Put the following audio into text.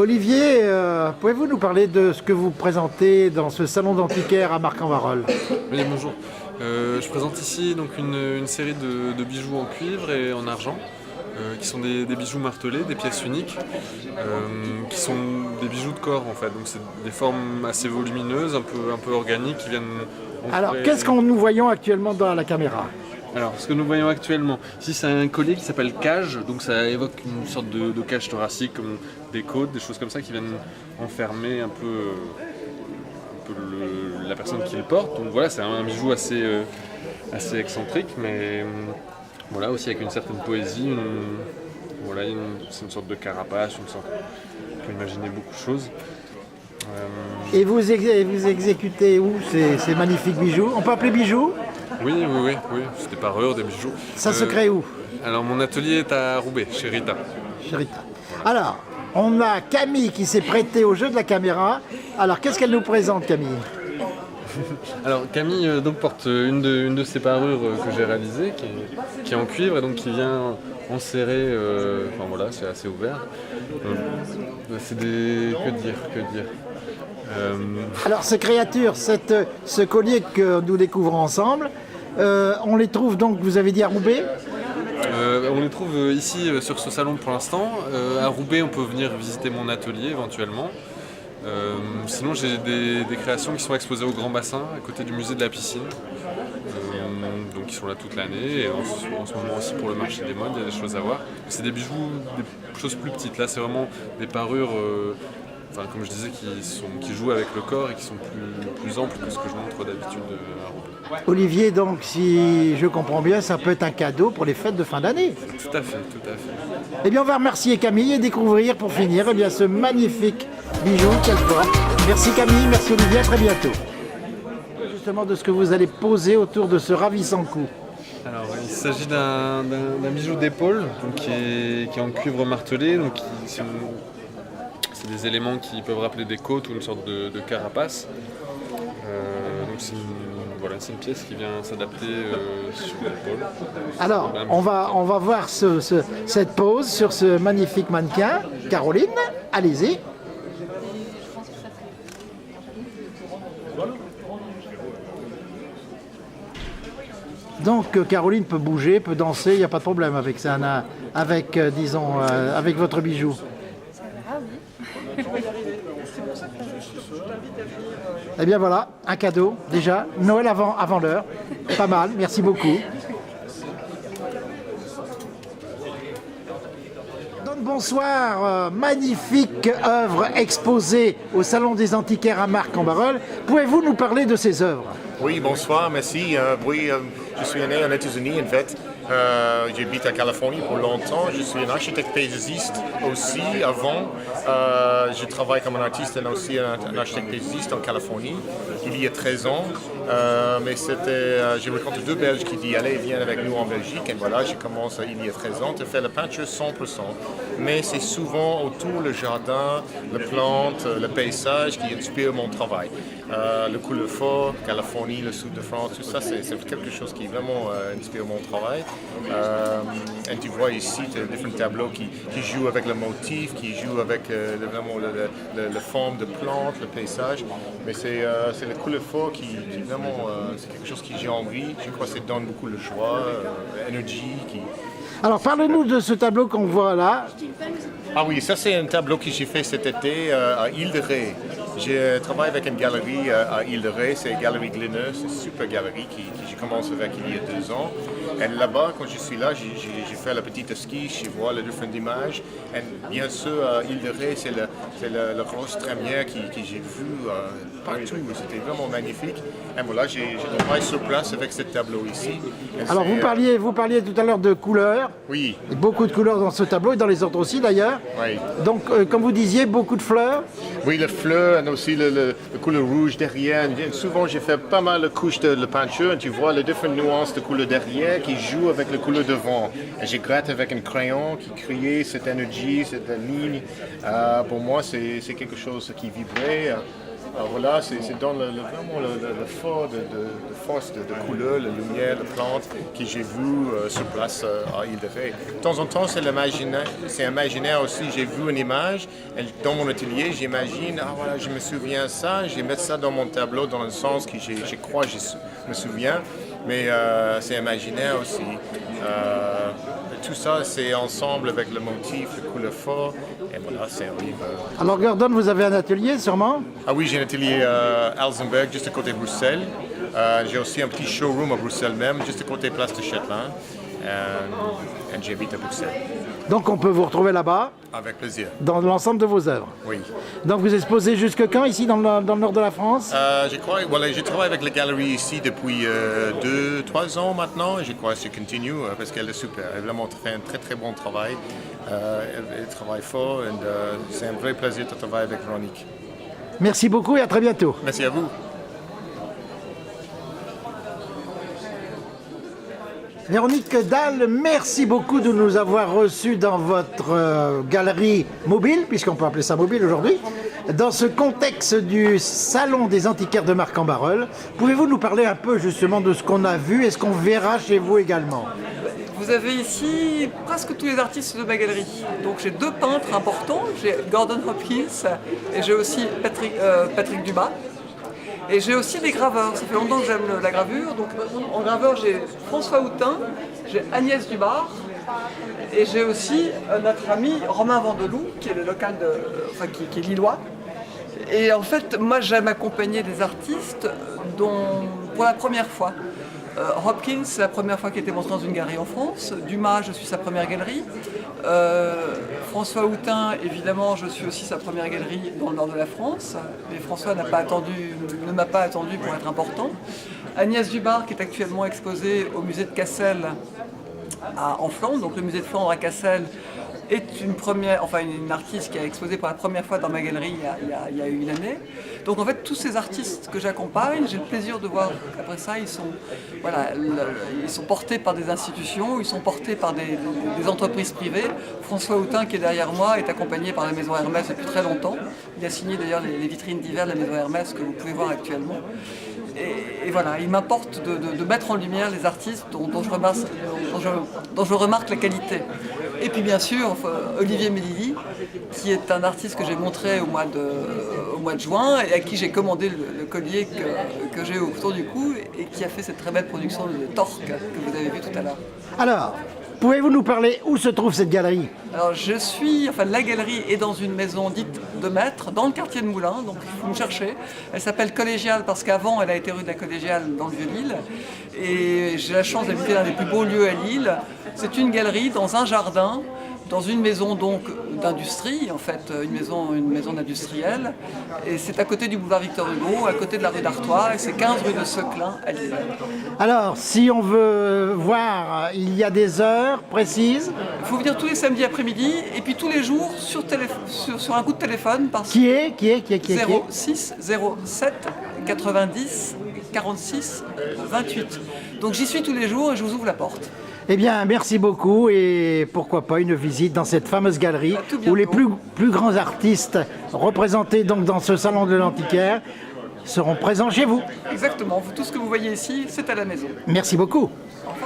Olivier, pouvez-vous nous parler de ce que vous présentez dans ce salon d'antiquaire à Marc-en-Barœul? Oui, bonjour. Je présente ici donc une série de bijoux en cuivre et en argent, qui sont des bijoux martelés, des pièces uniques, qui sont des bijoux de corps en fait. Donc c'est des formes assez volumineuses, un peu organiques, qui viennent... Alors, qu'est-ce que nous voyons actuellement dans la caméra? Alors, ce que nous voyons actuellement, ici c'est un collier qui s'appelle cage, donc ça évoque une sorte de cage thoracique, comme des côtes, des choses comme ça qui viennent enfermer un peu la personne qui le porte. Donc voilà, c'est un bijou assez excentrique, mais voilà, aussi avec une certaine poésie. C'est une sorte de carapace, on peut imaginer beaucoup de choses. Et vous exécutez où ces magnifiques bijoux? On peut appeler bijoux? Oui, c'est des parures, des bijoux. Ça se crée où? Alors mon atelier est à Roubaix, chez Rita. Chez Rita. Alors, on a Camille qui s'est prêtée au jeu de la caméra. Alors, qu'est-ce qu'elle nous présente, Camille? Alors Camille donc porte une de ces parures que j'ai réalisées, qui est en cuivre et donc qui vient enserrer, enfin voilà, c'est assez ouvert. C'est des... que dire Alors ces créatures, ce collier que nous découvrons ensemble, on les trouve donc, vous avez dit à Roubaix? On les trouve ici sur ce salon pour l'instant. À Roubaix, on peut venir visiter mon atelier éventuellement. Sinon, j'ai des créations qui sont exposées au Grand Bassin, à côté du musée de la piscine. Donc ils sont là toute l'année. Et en ce moment aussi pour le marché des modes, il y a des choses à voir. C'est des bijoux, des choses plus petites. Là, c'est vraiment des parures, comme je disais, qui jouent avec le corps et qui sont plus amples que ce que je montre d'habitude à Roubaix. Olivier, donc, si je comprends bien, ça peut être un cadeau pour les fêtes de fin d'année. Tout à fait. Eh bien, on va remercier Camille et découvrir, pour finir, ce magnifique bijou qu'elle porte. Merci Camille, merci Olivier, à très bientôt. Justement de ce que vous allez poser autour de ce ravissant cou. Alors, il s'agit d'un bijou d'épaule qui est en cuivre martelé. Donc, c'est des éléments qui peuvent rappeler des côtes ou une sorte de carapace. Donc c'est une pièce qui vient s'adapter sur l'épaule. Alors, on va voir cette pose sur ce magnifique mannequin. Caroline, allez-y. Donc Caroline peut bouger, peut danser, il n'y a pas de problème avec ça, avec votre bijou. Eh bien voilà, un cadeau déjà, Noël avant l'heure, pas mal, merci beaucoup. Donc bonsoir, magnifique œuvre exposée au Salon des Antiquaires à Marc-en-Barœul. Pouvez-vous nous parler de ces œuvres? Oui, bonsoir, merci. Je suis né aux États-Unis en fait. J'habite à Californie pour longtemps. Je suis un architecte paysagiste aussi avant. Je travaille comme un artiste et aussi un architecte paysagiste en Californie il y a 13 ans. Mais j'ai rencontré deux Belges qui disent allez, viens avec nous en Belgique. Et voilà, j'ai commencé il y a 13 ans à faire la peinture 100%. Mais c'est souvent autour le jardin, les plantes, le paysage qui inspire mon travail. Le couleur fort, Californie, le sud de France, tout ça, c'est quelque chose qui vraiment inspire mon travail. Et tu vois ici, tu as différents tableaux qui jouent avec le motif, qui jouent avec vraiment la forme de plantes, le paysage. Mais c'est le couleur fort qui vraiment, c'est quelque chose qui j'ai envie. Je crois que ça donne beaucoup de joie, énergie. Alors parlez-nous de ce tableau qu'on voit là. Ah oui, ça c'est un tableau que j'ai fait cet été à Île-de-Ré. J'ai travaillé avec une galerie à Île-de-Ré, c'est la galerie Gleneux, c'est une super galerie que j'ai commencé avec il y a 2 ans. Et là-bas, quand je suis là, j'ai fait la petite esquisse, je vois les différentes images. Et bien sûr, à Île-de-Ré, c'est le rose trémière que j'ai vu partout. C'était vraiment magnifique. Et voilà, j'ai travaillé sur place avec ce tableau ici. Et alors vous parliez tout à l'heure de couleurs. Oui. Et beaucoup de couleurs dans ce tableau et dans les autres aussi d'ailleurs. Oui. Donc, comme vous disiez, beaucoup de fleurs. Oui, les fleurs et aussi le couleur rouge derrière. Souvent, j'ai fait pas mal de couches de peinture et tu vois les différentes nuances de couleur derrière qui jouent avec le couleur devant. Et j'ai gratté avec un crayon qui créait cette énergie, cette ligne. Pour moi, c'est quelque chose qui vibrait. Alors voilà, c'est dans vraiment le fort de force de couleur, la lumière, la plante que j'ai vu sur place à Île-de-Ré. De temps en temps, c'est imaginaire aussi. J'ai vu une image et dans mon atelier, j'imagine, ah voilà, je me souviens ça, je vais mettre ça dans mon tableau dans le sens que je crois que je me souviens, mais c'est imaginaire aussi. Tout ça, c'est ensemble avec le motif, le couleur fort, et voilà, c'est arrive. Alors Gordon, vous avez un atelier sûrement? Ah oui, j'ai un atelier à Alzenberg, juste à côté de Bruxelles. J'ai aussi un petit showroom à Bruxelles même, juste à côté de Place de Chatelain. Et j'habite à Bruxelles. Donc on peut vous retrouver là-bas, Avec plaisir. dans l'ensemble de vos œuvres. Oui. Donc vous exposez jusque quand ici dans le nord de la France? Je crois, voilà, je travaille avec la galerie ici depuis 2-3 ans maintenant. Et je crois que ça continue parce qu'elle est super. Elle vraiment fait un très très bon travail. Elle travaille fort et c'est un vrai plaisir de travailler avec Véronique. Merci beaucoup et à très bientôt. Merci à vous. Véronique Dalle, merci beaucoup de nous avoir reçus dans votre galerie mobile, puisqu'on peut appeler ça mobile aujourd'hui, dans ce contexte du Salon des antiquaires de Marcq-en-Barœul. Pouvez-vous nous parler un peu justement de ce qu'on a vu et ce qu'on verra chez vous également? Vous avez ici presque tous les artistes de ma galerie. Donc j'ai 2 peintres importants, j'ai Gordon Hopkins et j'ai aussi Patrick Dumas. Et j'ai aussi des graveurs, ça fait longtemps que j'aime la gravure. Donc en graveur j'ai François Houtin, j'ai Agnès Dubar et j'ai aussi notre ami Romain Vandeloup qui est le local qui est lillois. Et en fait moi j'aime accompagner des artistes dont pour la première fois. Hopkins, c'est la première fois qu'il a été montré dans une galerie en France. Dumas, je suis sa première galerie. François Houtin, évidemment, je suis aussi sa première galerie dans le nord de la France. Mais François ne m'a pas attendu pour être important. Agnès Dubar, qui est actuellement exposée au musée de Cassel en Flandre. Donc le musée de Flandre à Cassel est une artiste qui a exposé pour la première fois dans ma galerie il y a une année. Donc en fait, tous ces artistes que j'accompagne, j'ai le plaisir de voir qu'après ça, ils sont portés par des institutions, ils sont portés par des entreprises privées. François Houtin, qui est derrière moi, est accompagné par la maison Hermès depuis très longtemps. Il a signé d'ailleurs les vitrines d'hiver de la maison Hermès que vous pouvez voir actuellement. Et voilà, il m'importe de mettre en lumière les artistes dont je remarque la qualité. Et puis bien sûr, Olivier Mélili, qui est un artiste que j'ai montré au mois de juin et à qui j'ai commandé le collier que j'ai autour du cou et qui a fait cette très belle production de Torque que vous avez vu tout à l'heure. Alors, pouvez-vous nous parler où se trouve cette galerie? Alors la galerie est dans une maison dite de maître, dans le quartier de Moulins, donc il faut me chercher. Elle s'appelle Collégiale parce qu'avant elle a été rue de la Collégiale dans le Vieux-Lille. Et j'ai la chance d'habiter l'un des plus beaux lieux à Lille. C'est une galerie dans un jardin, dans une maison donc d'industrie, en fait, une maison d'industriel. Et c'est à côté du boulevard Victor Hugo, à côté de la rue d'Artois, et c'est 15 rue de Seclin à Lille. Alors, si on veut voir, il y a des heures précises. Il faut venir tous les samedis après-midi, et puis tous les jours sur un coup de téléphone. Qui est 06 07 90 46 28. Donc j'y suis tous les jours et je vous ouvre la porte. Eh bien, merci beaucoup et pourquoi pas une visite dans cette fameuse galerie où les plus grands artistes représentés donc dans ce salon de l'antiquaire seront présents chez vous. Exactement, tout ce que vous voyez ici, c'est à la maison. Merci beaucoup. Au revoir.